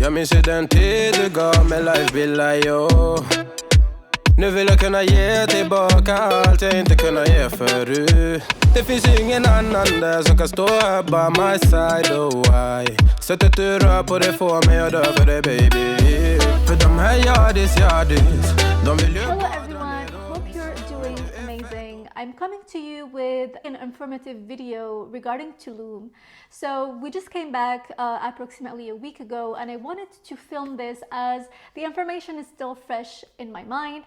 Jag minns ju den tid du gav mig life billar, yo. Nu vill jag kunna ge tillbaka allt jag inte kunnat ge förut. Det finns ingen annan där som kan stå här by my side, oh why. Sättet du rör på det får mig att dö för det, baby. För de här yardis, de vill ju... Hello everyone, hope you're doing amazing. I'm coming to you with an informative video regarding Tulum. So we just came back approximately a week ago, and I wanted to film this as the information is still fresh in my mind,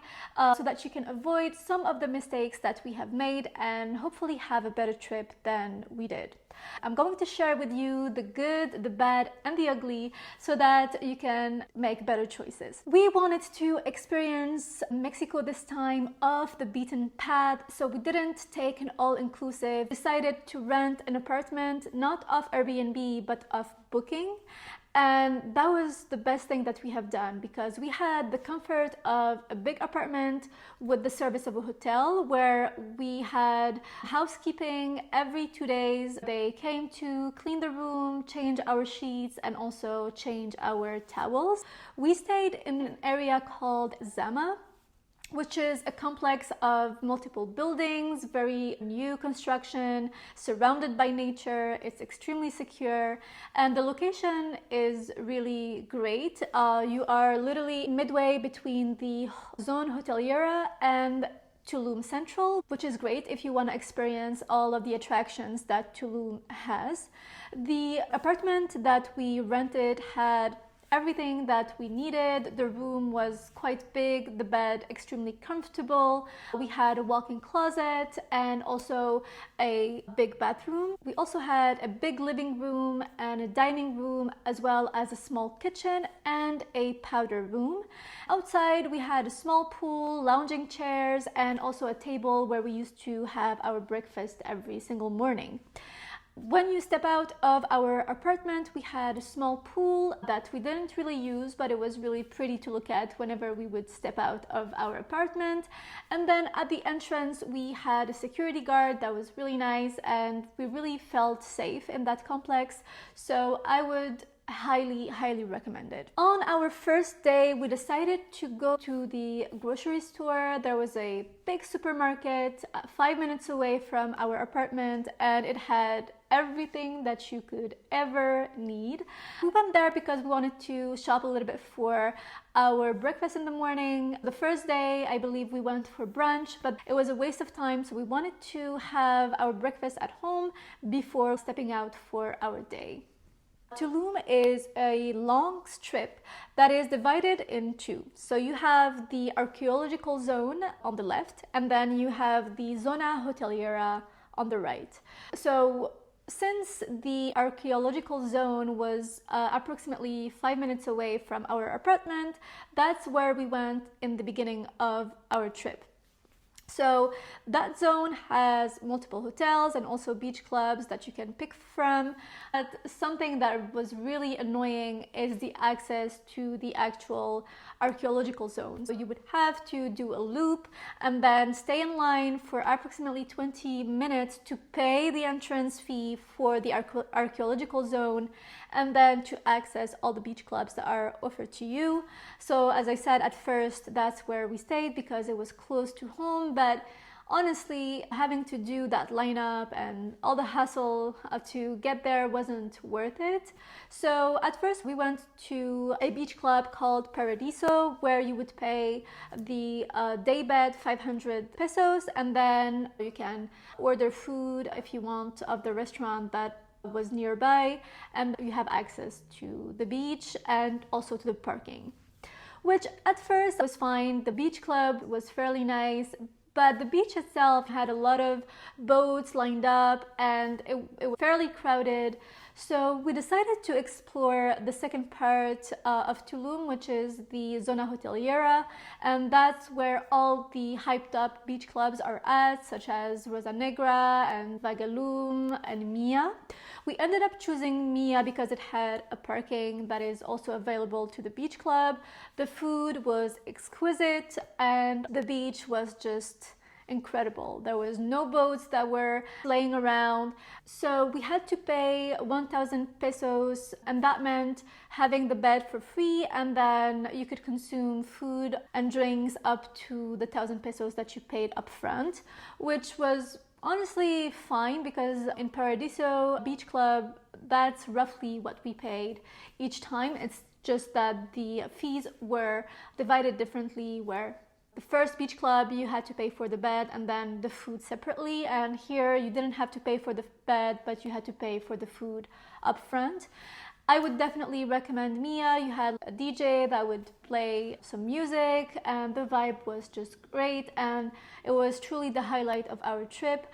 so that you can avoid some of the mistakes that we have made and hopefully have a better trip than we did. I'm going to share with you the good, the bad, and the ugly so that you can make better choices. We wanted to experience Mexico this time off the beaten path, so we didn't take an all-inclusive. Decided to rent an apartment, not off Airbnb, but off Booking. And that was the best thing that we have done, because we had the comfort of a big apartment with the service of a hotel where we had housekeeping every 2 days. They came to clean the room, change our sheets, and also change our towels. We stayed in an area called Zama, which is a complex of multiple buildings, very new construction, surrounded by nature. It's extremely secure, and the location is really great. You are literally midway between the Zone Hoteliera and Tulum Central, which is great if you want to experience all of the attractions that Tulum has. The apartment that we rented had everything that we needed. The room was quite big, the bed extremely comfortable. We had a walk-in closet and also a big bathroom. We also had a big living room and a dining room, as well as a small kitchen and a powder room. Outside we had a small pool, lounging chairs, and also a table where we used to have our breakfast every single morning. When you step out of our apartment, we had a small pool that we didn't really use, but it was really pretty to look at whenever we would step out of our apartment. And then at the entrance, we had a security guard that was really nice, and we really felt safe in that complex. So I would highly recommend it. On our first day, we decided to go to the grocery store. There was a big supermarket 5 minutes away from our apartment, and it had everything that you could ever need. We went there because we wanted to shop a little bit for our breakfast in the morning. The first day, I believe we went for brunch, but it was a waste of time, so we wanted to have our breakfast at home before stepping out for our day. Tulum is a long strip that is divided in two. So you have the archaeological zone on the left, and then you have the Zona Hoteliera on the right. So since the archaeological zone was approximately 5 minutes away from our apartment, that's where we went in the beginning of our trip. So that zone has multiple hotels and also beach clubs that you can pick from. But something that was really annoying is the access to the actual archaeological zone. So you would have to do a loop and then stay in line for approximately 20 minutes to pay the entrance fee for the archaeological zone, and then to access all the beach clubs that are offered to you. So as I said, at first that's where we stayed because it was close to home, but honestly, having to do that lineup and all the hassle to get there wasn't worth it. So at first we went to a beach club called Paradiso, where you would pay the day bed 500 pesos, and then you can order food if you want of the restaurant that was nearby, and you have access to the beach and also to the parking, which at first was fine. The beach club was fairly nice, but the beach itself had a lot of boats lined up and it was fairly crowded. So we decided to explore the second part of Tulum, which is the Zona Hoteliera, and that's where all the hyped up beach clubs are at, such as Rosa Negra and Vagaloom and Mia. We ended up choosing Mia because it had a parking that is also available to the beach club. The food was exquisite and the beach was just incredible. There was no boats that were laying around. So we had to pay 1,000 pesos, and that meant having the bed for free, and then you could consume food and drinks up to the 1,000 pesos that you paid up front, which was honestly fine, because in Paradiso Beach Club, that's roughly what we paid each time. It's just that the fees were divided differently, where the first beach club you had to pay for the bed and then the food separately, and here you didn't have to pay for the bed, but you had to pay for the food up front. I would definitely recommend Mia. You had a DJ that would play some music, and the vibe was just great, and it was truly the highlight of our trip.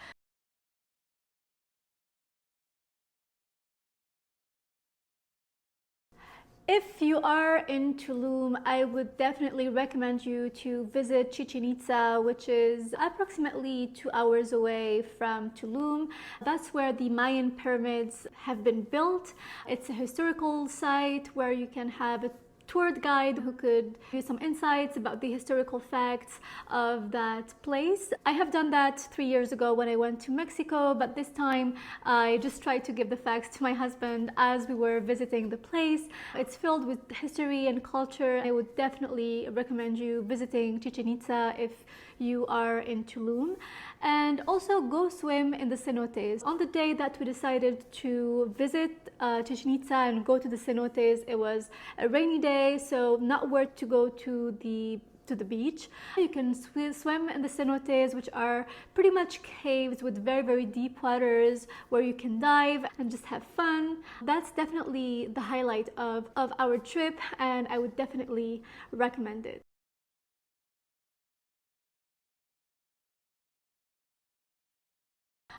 If you are in Tulum, I would definitely recommend you to visit Chichen Itza, which is approximately 2 hours away from Tulum. That's where the Mayan pyramids have been built. It's a historical site where you can have a tour guide who could give you some insights about the historical facts of that place. I have done that 3 years ago when I went to Mexico, but this time I just tried to give the facts to my husband as we were visiting the place. It's filled with history and culture. I would definitely recommend you visiting Chichen Itza if you are in Tulum. And also go swim in the cenotes. On the day that we decided to visit Chichen Itza and go to the cenotes, it was a rainy day, so not worth to go to the beach. You can swim in the cenotes, which are pretty much caves with very, very deep waters where you can dive and just have fun. That's definitely the highlight of our trip, and I would definitely recommend it.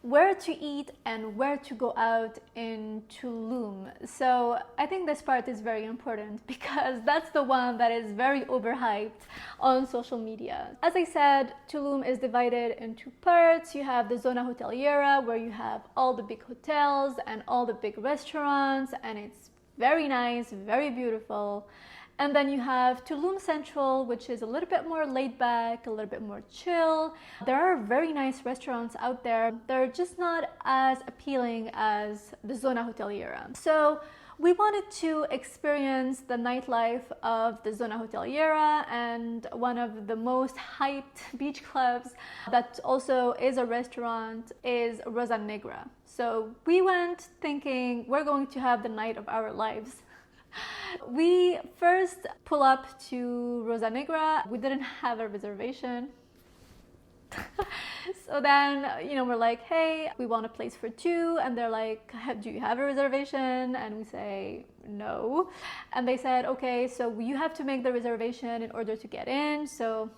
Where to eat and where to go out in Tulum. So I think this part is very important because that's the one that is very overhyped on social media. As I said, Tulum is divided into parts. You have the Zona Hoteliera, where you have all the big hotels and all the big restaurants, and it's very nice, very beautiful. And then you have Tulum Central, which is a little bit more laid back, a little bit more chill. There are very nice restaurants out there. They're just not as appealing as the Zona Hoteliera. So we wanted to experience the nightlife of the Zona Hoteliera, and one of the most hyped beach clubs that also is a restaurant is Rosa Negra. So we went thinking we're going to have the night of our lives. We first pull up to Rosa Negra. We didn't have a reservation. So then, we're like, hey, we want a place for two. And they're like, do you have a reservation? And we say, no. And they said, okay, so you have to make the reservation in order to get in. So,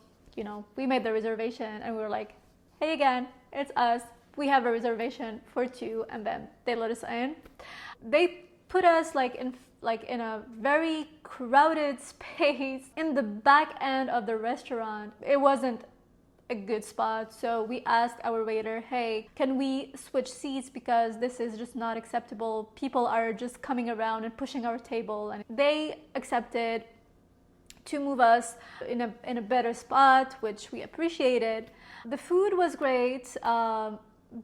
we made the reservation, and we were like, hey, again, it's us. We have a reservation for two. And then they let us in. They put us in a very crowded space in the back end of the restaurant. It wasn't a good spot, so we asked our waiter, hey, can we switch seats, because this is just not acceptable. People are just coming around and pushing our table. And they accepted to move us in a better spot, which we appreciated. The food was great,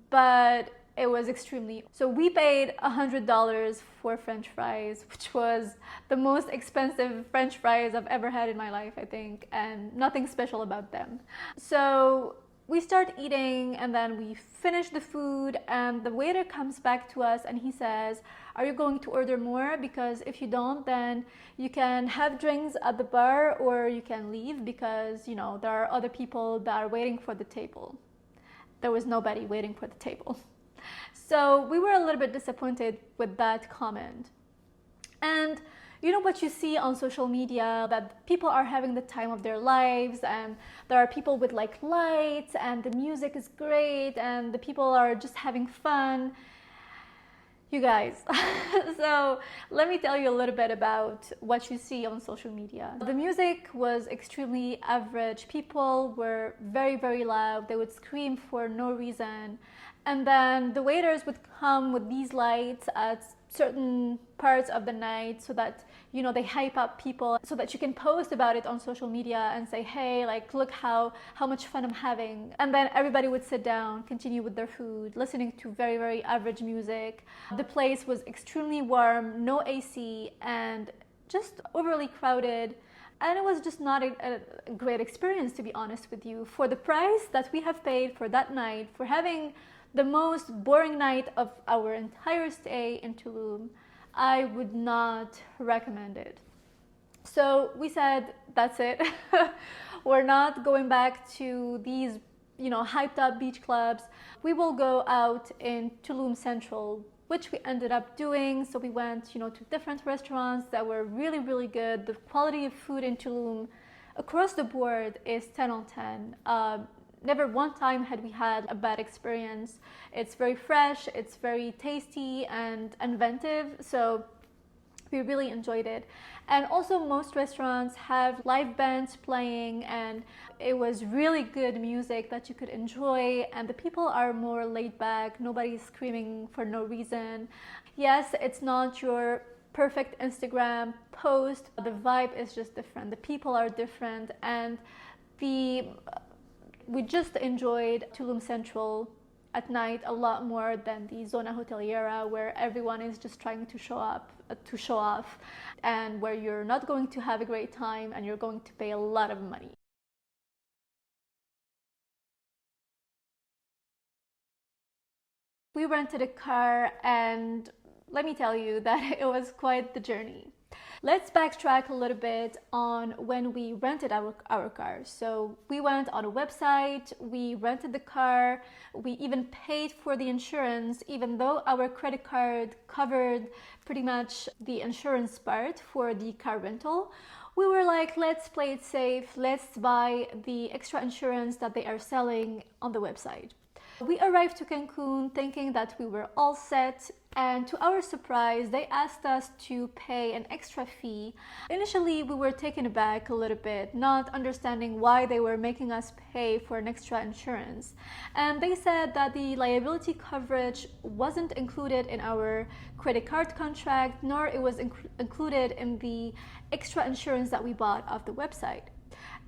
but it was extremely... So we paid $100 for French fries, which was the most expensive French fries I've ever had in my life, I think, and nothing special about them. So we start eating, and then we finish the food, and the waiter comes back to us and he says, are you going to order more? Because if you don't, then you can have drinks at the bar, or you can leave, because, there are other people that are waiting for the table. There was nobody waiting for the table. So we were a little bit disappointed with that comment. And what you see on social media, that people are having the time of their lives, and there are people with lights, and the music is great, and the people are just having fun. You guys, so let me tell you a little bit about what you see on social media. The music was extremely average. People were very, very loud. They would scream for no reason. And then the waiters would come with these lights at certain parts of the night so that, you know, they hype up people so that you can post about it on social media and say, hey, like, look how much fun I'm having. And then everybody would sit down, continue with their food, listening to very, very average music. The place was extremely warm, no AC, and just overly crowded. And it was just not a great experience, to be honest with you. For the price that we have paid for that night, for having the most boring night of our entire stay in Tulum, I would not recommend it. So we said, that's it. We're not going back to these, you know, hyped up beach clubs. We will go out in Tulum Central, which we ended up doing. So we went, you know, to different restaurants that were really, really good. The quality of food in Tulum across the board is 10 on 10. Never one time had we had a bad experience. It's very fresh, it's very tasty and inventive, so we really enjoyed it. And also most restaurants have live bands playing, and it was really good music that you could enjoy, and the people are more laid back, nobody's screaming for no reason. Yes, it's not your perfect Instagram post, the vibe is just different, the people are different, and we just enjoyed Tulum Central at night a lot more than the Zona Hoteliera, where everyone is just trying to show off, and where you're not going to have a great time and you're going to pay a lot of money. We rented a car, and let me tell you that it was quite the journey. Let's backtrack a little bit on when we rented our car. So we went on a website, we rented the car, we even paid for the insurance, even though our credit card covered pretty much the insurance part for the car rental. We were like, let's play it safe, let's buy the extra insurance that they are selling on the website. We arrived to Cancun thinking that we were all set, and to our surprise, they asked us to pay an extra fee. Initially, we were taken aback a little bit, not understanding why they were making us pay for an extra insurance. And they said that the liability coverage wasn't included in our credit card contract, nor it was included in the extra insurance that we bought off the website.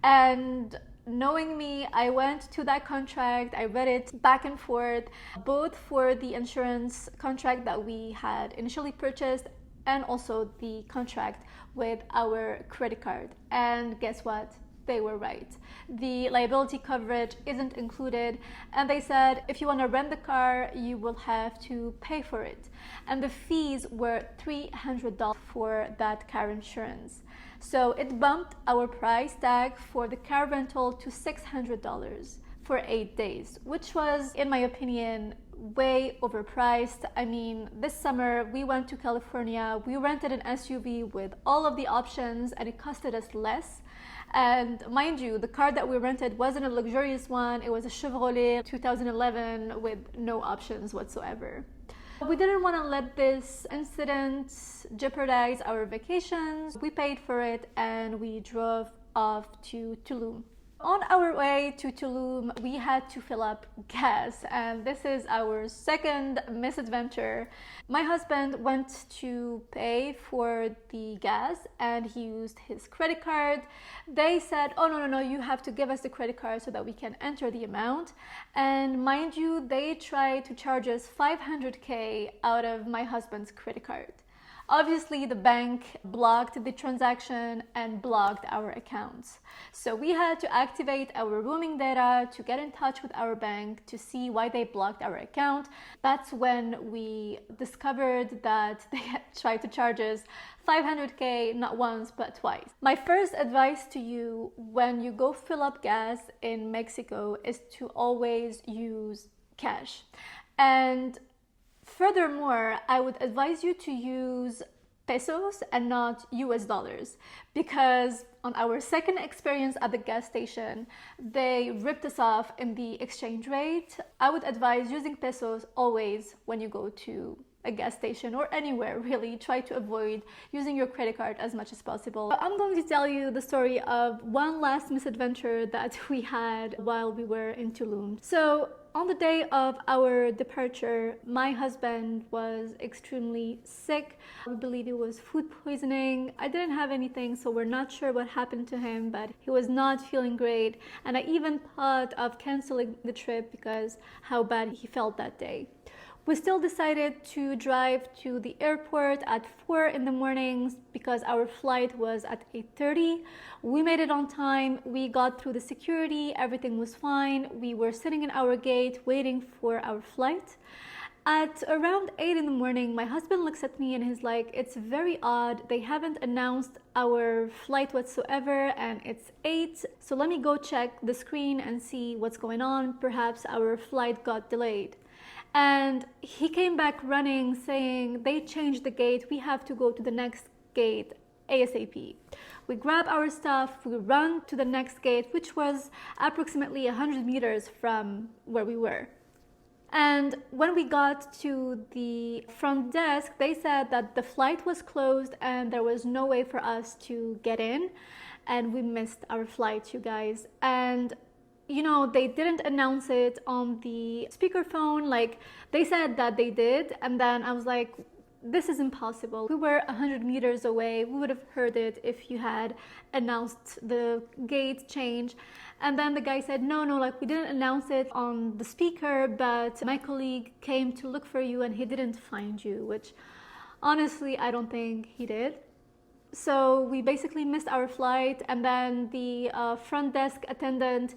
And knowing me, I went to that contract, I read it back and forth, both for the insurance contract that we had initially purchased and also the contract with our credit card. And guess what? They were right. The liability coverage isn't included, and they said if you want to rent the car, you will have to pay for it. And the fees were $300 for that car insurance. So it bumped our price tag for the car rental to $600 for 8 days, which was, in my opinion, way overpriced. I mean, this summer we went to California, we rented an SUV with all of the options, and it costed us less. And mind you, the car that we rented wasn't a luxurious one, it was a Chevrolet 2011 with no options whatsoever. We didn't want to let this incident jeopardize our vacations. We paid for it and we drove off to Tulum. On our way to Tulum, we had to fill up gas, and this is our second misadventure. My husband went to pay for the gas and he used his credit card. They said, oh no, you have to give us the credit card so that we can enter the amount. And mind you, they tried to charge us $500K out of my husband's credit card. Obviously, the bank blocked the transaction and blocked our accounts. So we had to activate our roaming data to get in touch with our bank to see why they blocked our account. That's when we discovered that they had tried to charge us $500K not once but twice. My first advice to you when you go fill up gas in Mexico is to always use cash. And furthermore, I would advise you to use pesos and not US dollars, because on our second experience at the gas station, they ripped us off in the exchange rate. I would advise using pesos always when you go to a gas station or anywhere really. Try to avoid using your credit card as much as possible. I'm going to tell you the story of one last misadventure that we had while we were in Tulum. So On the day of our departure, my husband was extremely sick. We believe it was food poisoning. I didn't have anything, so we're not sure what happened to him, but he was not feeling great. And I even thought of canceling the trip because how bad he felt that day. We still decided to drive to the airport at 4 in the morning because our flight was at 8:30. We made it on time. We got through the security. Everything was fine. We were sitting in our gate waiting for our flight. At around 8 in the morning, my husband looks at me and he's like, it's very odd. They haven't announced our flight whatsoever and it's 8. So let me go check the screen and see what's going on. Perhaps our flight got delayed. And he came back running saying they changed the gate. We have to go to the next gate ASAP. We grab our stuff, we run to the next gate, which was approximately 100 meters from where we were. And when we got to the front desk, they said that the flight was closed and there was no way for us to get in. And we missed our flight, you guys. And you know, they didn't announce it on the speakerphone. Like, they said that they did, and then I was like, this is impossible. We were 100 meters away. We would have heard it if you had announced the gate change. And then the guy said, no, like, we didn't announce it on the speaker, but my colleague came to look for you and he didn't find you, which honestly, I don't think he did. So we basically missed our flight, and then the front desk attendant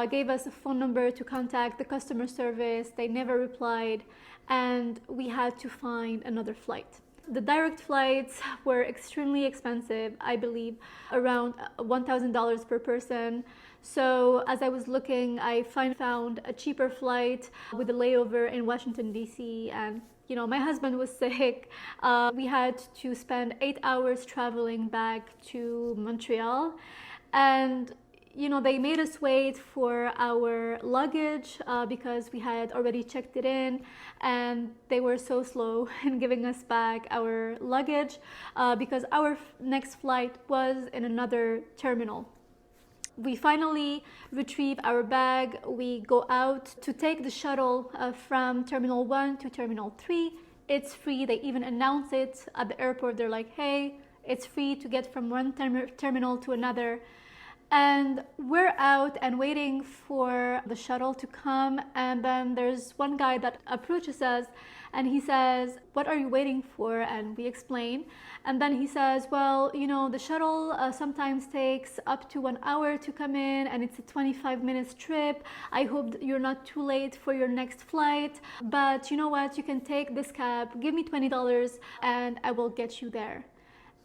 gave us a phone number to contact the customer service. They never replied, and we had to find another flight. The direct flights were extremely expensive, I believe around $1,000 per person. So as I was looking, I found a cheaper flight with a layover in Washington, D.C., and you know, my husband was sick. We had to spend 8 hours traveling back to Montreal. And, you know, they made us wait for our luggage because we had already checked it in. And they were so slow in giving us back our luggage because our next flight was in another terminal. We finally retrieve our bag. We go out to take the shuttle from Terminal 1 to Terminal 3. It's free. They even announce it at the airport. They're like, hey, it's free to get from one terminal to another. And we're out and waiting for the shuttle to come. And then there's one guy that approaches us and he says, what are you waiting for? And we explain. And then he says, well, you know, the shuttle sometimes takes up to 1 hour to come in and it's a 25 minutes trip. I hope you're not too late for your next flight. But you know what? You can take this cab. Give me $20 and I will get you there.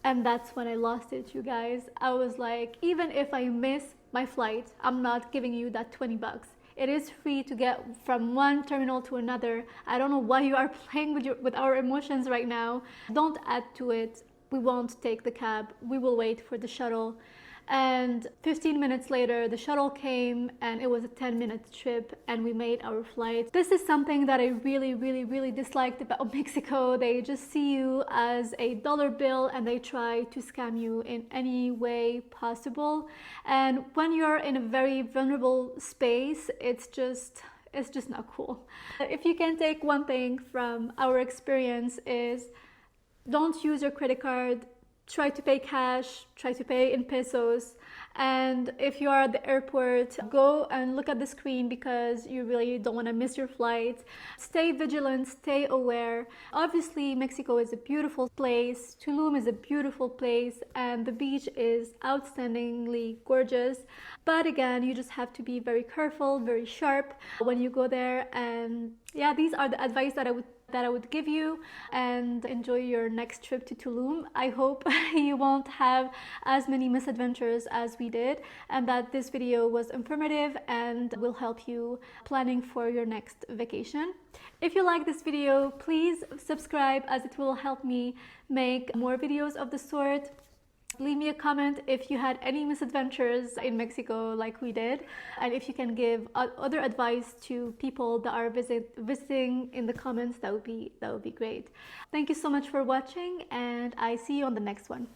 And that's when I lost it, you guys. I was like, even if I miss my flight, I'm not giving you that $20. It is free to get from one terminal to another. I don't know why you are playing with our emotions right now. Don't add to it. We won't take the cab. We will wait for the shuttle. And 15 minutes later, the shuttle came and it was a 10-minute trip and we made our flight. This is something that I really disliked about Mexico. They just see you as a dollar bill and they try to scam you in any way possible. And when you're in a very vulnerable space, it's just not cool. If you can take one thing from our experience is don't use your credit card. Try to pay cash, try to pay in pesos. And if you are at the airport, go and look at the screen because you really don't want to miss your flight. Stay vigilant, stay aware. Obviously, Mexico is a beautiful place. Tulum is a beautiful place and the beach is outstandingly gorgeous. But again, you just have to be very careful, very sharp when you go there. And yeah, these are the advice that I would give you, and enjoy your next trip to Tulum. I hope you won't have as many misadventures as we did, and that this video was informative and will help you planning for your next vacation. If you like this video, please subscribe as it will help me make more videos of the sort. Leave me a comment if you had any misadventures in Mexico like we did, and if you can give other advice to people that are visiting in the comments, that would be great. Thank you so much for watching, and I see you on the next one.